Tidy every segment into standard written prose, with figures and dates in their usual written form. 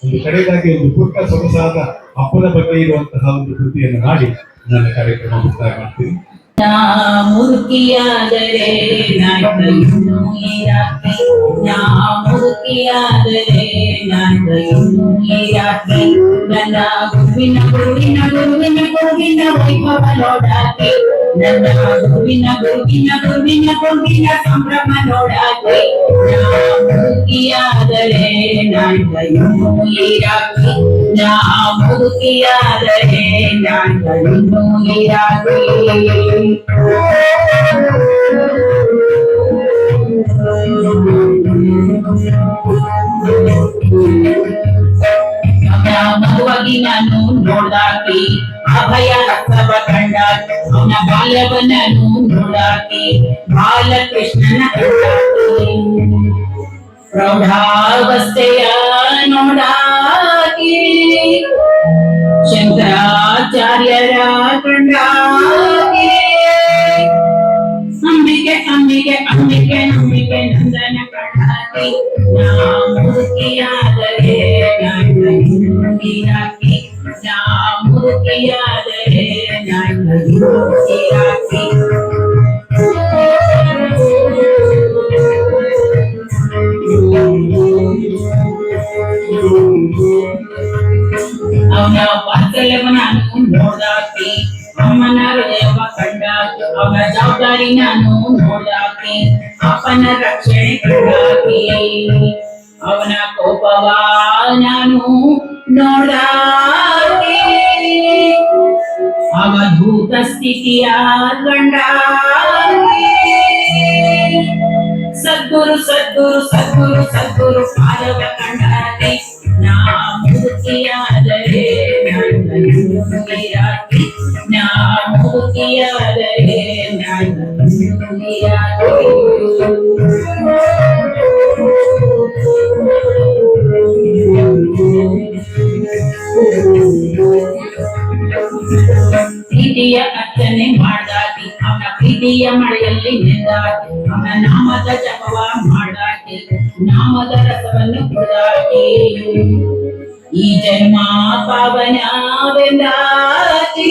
ಒಂದು ಕಡೆಗಾಗಿ ಒಂದು ಪುಟ್ಟ ಸೊಗಸಾದ ಅಪ್ಪನ ಬಗ್ಗೆ ಇರುವಂತಹ ಒಂದು ಕೃತಿಯನ್ನು ಮಾಡಿ ನನ್ನ ಕಾರ್ಯಕ್ರಮ ಮುಕ್ತಾಯ ಮಾಡ್ತೀನಿ. ಮುರುಕಿಯಾದರೆ ಮುರುಕಿಯಾದರೆ ನನ್ನ ಗುರುವಿನ ಗುರುವಿನ ಗುರುವಿನ ಗುರುವಿನ ವೈಭವ ನೋಡಾಕಿ ನನ್ನ ಗುರುವಿನ ಗುರುವಿನ ಗುರುವಿನ ಗುರುವಿನ ಸಂಭ್ರಮ ನೋಡಾಕಿ ಮುರುಕಿಯಾದರೆ ಇರಾಕಿ ಮುರುಕಿಯಾದರೆ ಇರಾಕಿ ಮಗುವಾಗಿ ನಾನು ನೋಡಾಕಿ ಅಭಯ ಹಸ್ತವ ಕಂಡಾಕಿ ಅವನ ಬಾಲ್ಯವನನ್ನು ನೋಡಾಕಿ ಬಾಲಕೃಷ್ಣನ ಕಂಡಾಕಿ ಪ್ರೌಢಾವಸ್ಥೆಯ ನೋಡಾಕಿ ಶಂಕರಾಚಾರ್ಯರ ಕಂಡಾಕಿ ಅಂಬಿಕೆ ಅಂಬಿಕೆ ಅಂಬಿಕೆ ಅಂಬಿಕೆ ನಂದನ ಕಂಡಾಕಿ ಮುರುಕಿಯಾದರೆ ಇರಾಕಿ ಮುರುಕಿಯಾದರೆ ಇರಾಕಿ ಅವನ ವಾತ್ಸಲ್ಯವ ನಾನು ನೋಡಾಕಿ ಅಮ್ಮನ ಹೃದಯವ ಕಂಡಾಕಿ ಅವನ ಜವಾಬ್ದಾರಿ ನಾನು ನೋಡಾಕಿ ಅಪ್ಪನ ರಕ್ಷಣೆ ಕಂಡಾಕಿ ಅವನ ಕೋಪವ ನಾನು ನೋಡಾಕಿ ಅವಧೂತ ಸ್ಥಿತಿಯ ಕಂಡಾಕಿ ಸದ್ಗುರು ಸದ್ಗುರು ಸದ್ಗುರು ಸದ್ಗುರು ಪಾದವ ಕಂಡಾಕಿ ಮುರುಕಿಯಾದರೆ ಇರಾಕಿ ಮುರುಕಿಯಾದರೆ ಪ್ರೀತಿಯ ಅರ್ಚನೆ ಮಾಡಾಕಿ ಅವನ ಪ್ರೀತಿಯ ಮಳೆಯಲ್ಲಿ ನೆಂದಾಕಿ ಅವನ ನಾಮದ ಜಪವ ಮಾಡಾಕಿ ನಾಮದ ರಸವನ್ನು ಕುಡಾಕಿ ಈ ಜನ್ಮ ಪಾವನವೆಂದಾಕಿ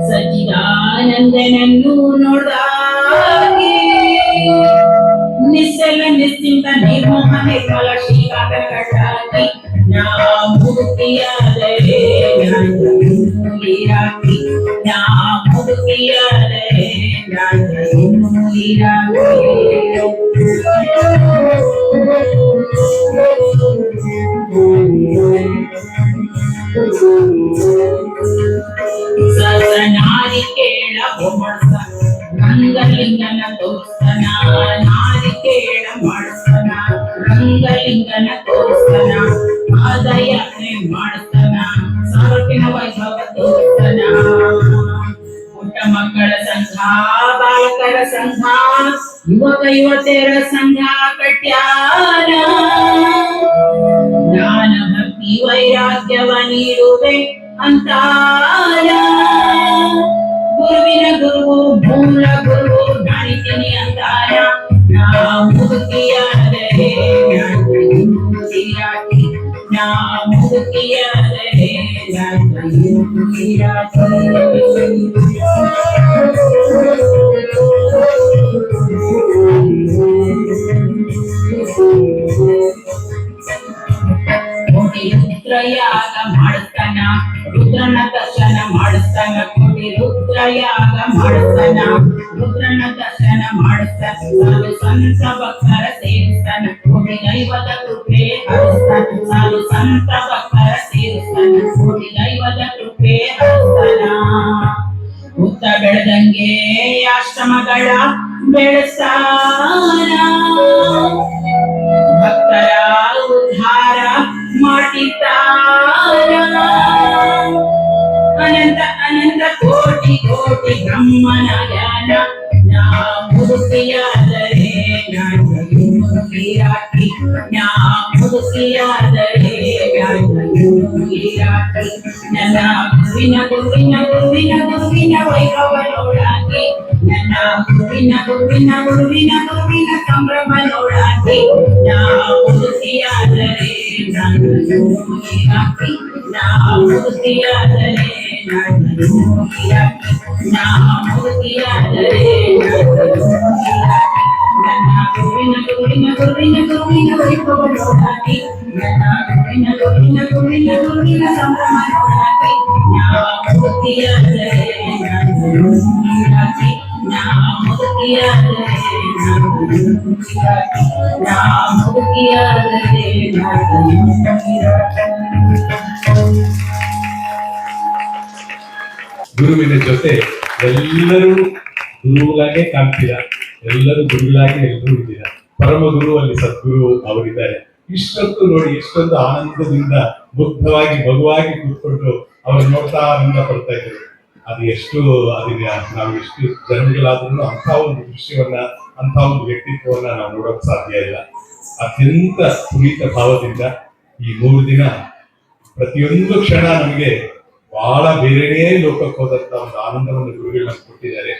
ಸಚ್ಚಿದಾನಂದನನ್ನು ನೋಡಾಕಿ ನಿಶ್ಚಲ ನಿಶ್ಚಿಂತ ನಿರ್ಮೋಹ ನಿರ್ಮಲ ಶ್ರೀಕಾಂತ ಕಂಡಾಕಿ ಮುರುಕಿಯಾದರೆ ಇರಾಕಿ ಮುರುಕಿಯಾದರೆ ನಾರಿಕೇಳ ರಂಗಲಿಂಗನ ತೋರ್ಸ್ತನ ನಾರಿಕೇಳ ಮಾಡಿಸ್ತನ ರಂಗಲಿಂಗನ ತೋರ್ಸ್ತನ ಪಾದಯಾತ್ರೆ ಮಾಡಿಸ್ತನ ಸಾರ್ವಜನಿಕ ವೈಭವ ತೋರ್ಸ್ತನ ಪುಟ್ಟ ಮಕ್ಕಳ ಸಂಘ ಬಾಲಕರ ಸಂಘ ಯುವಕ ಯುವತಿಯರ ಸಂಘ ಕಟ್ಯಾರ ಜ್ಞಾನ ಭಕ್ತಿ ವೈರಾಗ್ಯವ ನೀಡುವೆ ಅಂತಾರ ಗುರುವಿನ ಗುರು ಮೂಲ ಗುರು ನಾಣಿತೀನಿ ಅಂತಾರ ಮುರುಕಿಯಾದರೆ ಇರಾಕಿ ಮುರುಕಿಯಾದರೆ ಇರಾಕಿ ರುದ್ರಯಾಗ ಮಾಡಿಸ್ತಾನ ರುದ್ರನ ದರ್ಶನ ಮಾಡಿಸ್ತಾನ ಕೋಟಿ ರುದ್ರಯಾಗ ಮಾಡಿಸ್ತಾನ ರುದ್ರನ ದರ್ಶನ ಮಾಡಿಸ್ತಾನ ಸಾಲು ಸಂತ ಭಕ್ತರ ಸೇರಿಸ್ತಾನ ಕೋಟಿ ದೈವದ ಕೃಪೆ ಹರಿಸ್ತಾನ ಸಾಲು ಸಂತ ಭಕ್ತರ ಸೇರಿಸ್ತಾನ ಕೋಟಿ ದೈವದ ಕೃಪೆ ಹರಿಸ್ತಾನ ಹುತ್ತ ಬೆಳೆದಂಗೆ ಆಶ್ರಮಗಳ ಬೆಳೆಸ್ತಾನ ಭಕ್ತರ ಉದ್ಧಾರ ಮಾಡಿದ್ದಾರ ಅನಂತ ಅನಂತ ಕೋಟಿ ಕೋಟಿ ಬ್ರಹ್ಮನ ಜ್ಞಾನ ಮುರುಕಿಯಾದರೆ ಇರಾಕಿ ಮುರುಕಿಯಾದರೆ ಇರಾಕಿ ನನ್ನ ಗುರುವಿನ ಗುರುವಿನ ಗುರುವಿನ ಗುರುವಿನ ವೈಭವ ನೋಡಾಕಿ ನನ್ನ ಗುರುವಿನ ಸಂಭ್ರಮ ನೋಡಾಕಿ ನಾ ಮುದುಕಿಯಾದರೆ ನನ್ನನ್ನು ನೀರಾಕಿ ನಾ ಮುದುಕಿಯಾದರೆ ನನ್ನನ್ನು ನೀರಾಕಿ ನಾ ಮುದುಕಿಯಾದರೆ ನನ್ನನ್ನು ನೀರಾಕಿ ನನ್ನ ಗುರುವಿನ ವೈಭವ ನೋಡಾಕಿ ನನ್ನ ಗುರುವಿನ ಸಂಭ್ರಮ ನೋಡಾಕಿ ನಾ ಮುದುಕಿಯಾದರೆ ನನ್ನನ್ನು ನೀರಾಕಿ ನಾ ಮುದುಕಿಯಾದರೆ ನನ್ನನ್ನು ನೀರಾಕಿ ನಾ ಮುದುಕಿಯಾದರೆ ನನ್ನನ್ನು ನೀರಾಕಿ. ಗುರುವಿನ ಜೊತೆ ಎಲ್ಲರೂ ಗುರುಗಳಾಗೆ ಕಾಣ್ತೀರಾ, ಎಲ್ಲರೂ ಗುರುಗಳಾಗಿ ಎಲ್ಲರೂ ಇದ್ದೀರಾ. ಪರಮ ಗುರು ಅಲ್ಲಿ ಸದ್ಗುರು ಅವರಿದ್ದಾರೆ. ಇಷ್ಟೊತ್ತು ನೋಡಿ ಎಷ್ಟೊಂದು ಆನಂದದಿಂದ ಮುಗ್ಧವಾಗಿ ಮಗುವಾಗಿ ಕೂತ್ಕೊಂಡು ಅವರು ನೋಡ್ತಾ ಆನಂದ ಪಡ್ತಾ ಇದ್ರು. ಅದು ಎಷ್ಟು ಅದನ್ನ ನಾವು ಎಷ್ಟು ಜನ್ಮಗಳಾದ್ರೂ ಅಂತ ಒಂದು ದೃಶ್ಯವನ್ನ ಅಂತ ಒಂದು ವ್ಯಕ್ತಿತ್ವವನ್ನ ನಾವು ನೋಡೋಕ್ ಸಾಧ್ಯ ಇಲ್ಲ. ಅತ್ಯಂತ ಪುನೀತ ಭಾವದಿಂದ ಈ 3 ದಿನ ಪ್ರತಿಯೊಂದು ಕ್ಷಣ ನಮಗೆ ಬಹಳ ಬೇರೆನೇ ಲೋಕಕ್ಕೆ ಹೋದಂತ ಒಂದು ಆನಂದವನ್ನು ಗುರುಗಳು ನಮ್ಗೆ ಕೊಟ್ಟಿದ್ದಾರೆ.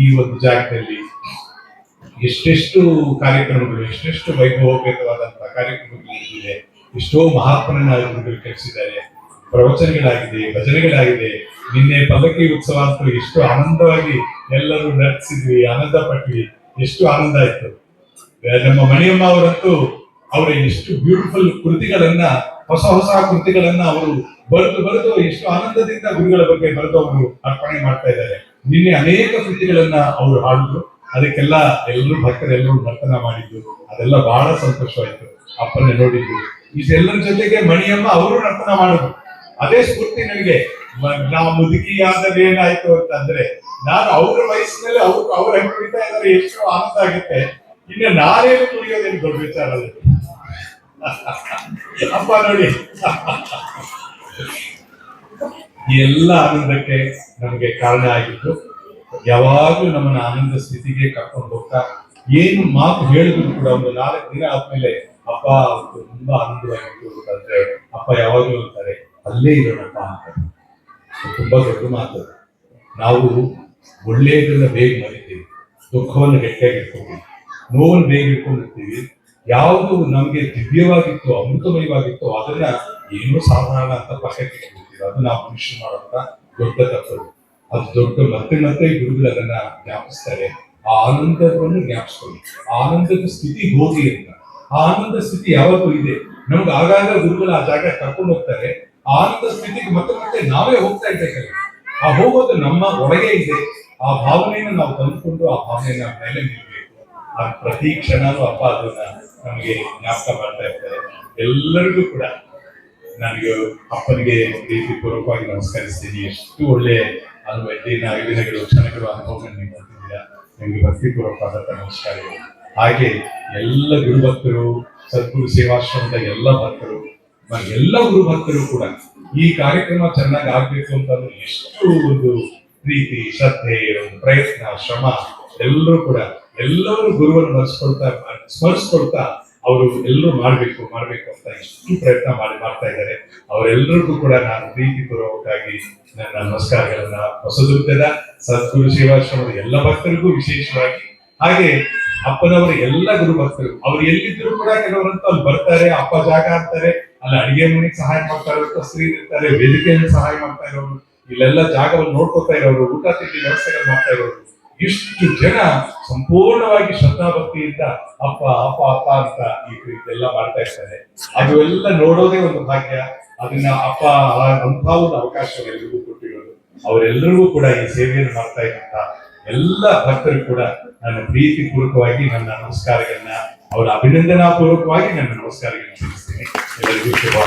ಈ ಒಂದು ಜಾಗದಲ್ಲಿ ಎಷ್ಟೆಷ್ಟು ಕಾರ್ಯಕ್ರಮಗಳು, ಎಷ್ಟೆಷ್ಟು ವೈಭವೋಪೇತವಾದಂತಹ ಕಾರ್ಯಕ್ರಮಗಳು ಇದೆ. ಎಷ್ಟೋ ಮಹಾತ್ಮರನ್ನ ಗುರುಗಳು ಕಲಿಸಿದ್ದಾರೆ. ಪ್ರವಚನಗಳಾಗಿದೆ, ಭಜನೆಗಳಾಗಿದೆ. ನಿನ್ನೆ ಪಲ್ಲಕ್ಕಿ ಉತ್ಸವ ಅಂತೂ ಎಷ್ಟು ಆನಂದವಾಗಿ ಎಲ್ಲರೂ ನಟಿಸಿದ್ವಿ, ಆನಂದ ಪಟ್ವಿ. ಎಷ್ಟು ಆನಂದ ಆಯ್ತು. ನಮ್ಮ ಮಣಿಯಮ್ಮ ಅವರಂತೂ ಅವರ ಎಷ್ಟು ಬ್ಯೂಟಿಫುಲ್ ಕೃತಿಗಳನ್ನ, ಹೊಸ ಕೃತಿಗಳನ್ನ ಅವರು ಬರೆದು ಎಷ್ಟು ಆನಂದದಿಂದ ಗುರುಗಳ ಬಗ್ಗೆ ಬರೆದು ಅವರು ಅರ್ಪಣೆ ಮಾಡ್ತಾ ಇದ್ದಾರೆ. ನಿನ್ನೆ ಅನೇಕ ಕೃತಿಗಳನ್ನ ಅವರು ಹಾಡಿದ್ರು. ಅದಕ್ಕೆಲ್ಲ ಎಲ್ಲರೂ ಭಕ್ತರೆಲ್ಲರೂ ನರ್ತನ ಮಾಡಿದ್ದು, ಅದೆಲ್ಲ ಬಹಳ ಸಂತೋಷವಾಯ್ತು. ಅಪ್ಪನ ನೋಡಿದ್ದು ಇದೆಲ್ಲರ ಜೊತೆಗೆ ಮಣಿಯಮ್ಮ ಅವರು ನರ್ತನ ಮಾಡಿದ್ರು. ಅದೇ ಸ್ಫೂರ್ತಿ ನನಗೆ. ನಾವು ಮುದುಕಿಯಾದಲ್ಲಿ ಏನಾಯ್ತು ಅಂತಂದ್ರೆ, ನಾನು ಅವ್ರ ವಯಸ್ಸಿನಲ್ಲಿ ಅವ್ರ ಹೆಂಗ್ ಕುಡಿತಾ ಇದ್ದಾರೆ, ಎಷ್ಟು ಆನಂದ ಆಗುತ್ತೆ. ಇನ್ನು ನಾನೇನು ಕುಡಿಯೋದೇನು ದೊಡ್ಡ ವಿಚಾರ ಅಲ್ಲ. ಅಪ್ಪ ನೋಡಿ, ಈ ಎಲ್ಲ ಆನಂದಕ್ಕೆ ನಮಗೆ ಕಾರಣ ಆಗಿತ್ತು. ಯಾವಾಗ್ಲೂ ನಮ್ಮನ್ನ ಆನಂದ ಸ್ಥಿತಿಗೆ ಕರ್ಕೊಂಡು ಹೋಗ್ತಾ, ಏನು ಮಾತು ಹೇಳಿದ್ರು ಕೂಡ ಒಂದು 4 ದಿನ ಆದ್ಮೇಲೆ ಅಪ್ಪ ತುಂಬಾ ಆನಂದವಾಗಿತ್ತು ಅಂತಂದ್ರೆ ಅಪ್ಪ ಯಾವಾಗ್ಲೂ ಅಂತಾರೆ, ಅಲ್ಲೇ ಇರೋಣಪ್ಪ ಅಂತ. ತುಂಬಾ ದೊಡ್ಡ ಮಾತು. ನಾವು ಒಳ್ಳೆಯದನ್ನ ಬೇಗ ಮರಿತೀವಿ, ದುಃಖವನ್ನು ಗಟ್ಟಿಯಾಗಿ ಇಟ್ಕೊತೀವಿ, ನೋವನ್ನು ಬೇಗ ಇಟ್ಕೊಂಡಿರ್ತೀವಿ. ಯಾವುದು ನಮ್ಗೆ ದಿವ್ಯವಾಗಿತ್ತು, ಅಮೃತಮಯವಾಗಿತ್ತು, ಅದನ್ನ ಏನೋ ಸಾಧಾರಣ ಅಂತ ಪಕ್ಕಕ್ಕೆ ಇಟ್ಕೊಳ್ತೀವಿ. ಅದು ನಾವು ಮನುಷ್ಯ ಮಾಡುವಂತ ದೊಡ್ಡ ತಪ್ಪು. ಅದು ದೊಡ್ಡ ಮತ್ತೆ ಗುರುಗಳು ಅದನ್ನ ಜ್ಞಾಪಿಸ್ತಾರೆ. ಆ ಆನಂದವನ್ನು ಜ್ಞಾಪಿಸ್ಕೊಳ್ಳಿ. ಆನಂದದ ಸ್ಥಿತಿ ಹೋಗಿ ಅಂತ. ಆ ಆನಂದ ಸ್ಥಿತಿ ಯಾವತ್ತೂ ಇದೆ. ನಮ್ಗೆ ಆಗಾಗ ಗುರುಗಳು ಆ ಜಾಗ ಕರ್ಕೊಂಡು ಹೋಗ್ತಾರೆ. ಆ ಆನಂದ ಸ್ಥಿತಿಗೆ ಮತ್ತೆ ನಾವೇ ಹೋಗ್ತಾ ಇದ್ದೇವೆ. ಆ ಹೋಗೋದು ನಮ್ಮ ಒಳಗೆ ಇದೆ. ಆ ಭಾವನೆಯನ್ನು ನಾವು ತಂದುಕೊಂಡು ಆ ಭಾವನೆಯನ್ನ ಮೇಲೆ ನಿಲ್ಬೇಕು. ಆ ಪ್ರತಿ ಕ್ಷಣನೂ ಅಪ್ಪ ಅದನ್ನ ನಮಗೆ ಜ್ಞಾಪಕ ಮಾಡ್ತಾ ಇರ್ತಾರೆ. ಎಲ್ಲರಿಗೂ ಕೂಡ ನನಗೆ ಅಪ್ಪನಿಗೆ ಪ್ರೀತಿ ಪೂರ್ವಕವಾಗಿ ನಮಸ್ಕರಿಸ್ತೀನಿ. ಎಷ್ಟು ಒಳ್ಳೆ ದಿನಗಳು, ಕ್ಷಣಗಳು ಅನುಭವವನ್ನು ನೀವು ಬರ್ತಿದ್ದೀರಾ. ನಿಮಗೆ ಭಕ್ತಿಪೂರ್ವಕವಾದಂತ ನಮಸ್ಕಾರಗಳು. ಹಾಗೆ ಎಲ್ಲ ಗುರುಭಕ್ತರು, ಸದ್ಗುರು ಸೇವಾಶ್ರಮದ ಎಲ್ಲ ಭಕ್ತರು, ಎಲ್ಲ ಗುರುಭಕ್ತರು ಕೂಡ ಈ ಕಾರ್ಯಕ್ರಮ ಚೆನ್ನಾಗಿ ಆಗ್ಬೇಕು ಅಂತಂದ್ರೆ ಎಷ್ಟು ಒಂದು ಪ್ರೀತಿ, ಶ್ರದ್ಧೆ, ಒಂದು ಪ್ರಯತ್ನ, ಶ್ರಮ ಎಲ್ಲರೂ ಕೂಡ ಎಲ್ಲರೂ ಗುರುವನ್ನು ಸ್ಮರಿಸ್ಕೊಳ್ತಾ ಅವರು ಎಲ್ಲರೂ ಮಾಡ್ಬೇಕು ಅಂತ ಎಷ್ಟು ಪ್ರಯತ್ನ ಮಾಡ್ತಾ ಇದ್ದಾರೆ. ಅವರೆಲ್ಲರಿಗೂ ಕೂಡ ನಾನು ಪ್ರೀತಿ ಪೂರ್ವಕವಾಗಿ ನನ್ನ ನಮಸ್ಕಾರಗಳನ್ನ ಹೊಸದುರ್ಗದ ಸದ್ಗುರು ಸೇವಾಶ್ರಮದ ಎಲ್ಲ ಭಕ್ತರಿಗೂ ವಿಶೇಷವಾಗಿ, ಹಾಗೆ ಅಪ್ಪನವರ ಎಲ್ಲ ಗುರು ಭಕ್ತರು ಅವ್ರು ಎಲ್ಲಿದ್ರು ಕೂಡ ಕೆಲವರಂತೂ ಅಲ್ಲಿ ಬರ್ತಾರೆ, ಅಪ್ಪ ಜಾಗ ಅಂತಾರೆ, ಅಲ್ಲಿ ಅಡಿಗೆ ಮನೆಗೆ ಸಹಾಯ ಮಾಡ್ತಾ ಇರೋರು ಸ್ತ್ರೀ ಇರ್ತಾರೆ, ವೇದಿಕೆಯನ್ನು ಸಹಾಯ ಮಾಡ್ತಾ ಇರೋರು, ಇಲ್ಲೆಲ್ಲ ಜಾಗವನ್ನು ನೋಡ್ಕೊತಾ ಇರೋರು, ಊಟ ತಿಂಡಿ ವ್ಯವಸ್ಥೆಗಳು ಮಾಡ್ತಾ ಇರೋರು, ಇಷ್ಟು ಜನ ಸಂಪೂರ್ಣವಾಗಿ ಶ್ರದ್ಧಾಭಕ್ತಿಯಿಂದ ಅಪ್ಪ ಅಪ್ಪ ಅಪ್ಪ ಅಂತ ಇದೆಲ್ಲ ಮಾಡ್ತಾ ಇರ್ತಾರೆ. ಅದು ಎಲ್ಲ ನೋಡೋದೇ ಒಂದು ಭಾಗ್ಯ. ಅದನ್ನ ಅಪ್ಪ ಅಂಥ ಒಂದು ಅವಕಾಶ ಎಲ್ರಿಗೂ ಕೊಟ್ಟಿರೋದು. ಅವರೆಲ್ಲರಿಗೂ ಕೂಡ ಈ ಸೇವೆಯನ್ನು ಮಾಡ್ತಾ ಇದ್ದಂತ ಎಲ್ಲ ಭಕ್ತರು ಕೂಡ ನನ್ನ ಪ್ರೀತಿ ಪೂರ್ವಕವಾಗಿ ನನ್ನ ನಮಸ್ಕಾರಗಳನ್ನ, ಅವರ ಅಭಿನಂದನಾ ಪೂರ್ವಕವಾಗಿ ನನ್ನ ನಮಸ್ಕಾರಗಳನ್ನ ತಿಳಿಸ್ತೀನಿ. ಎಲ್ಲರಿಗೂ ಶುಭ.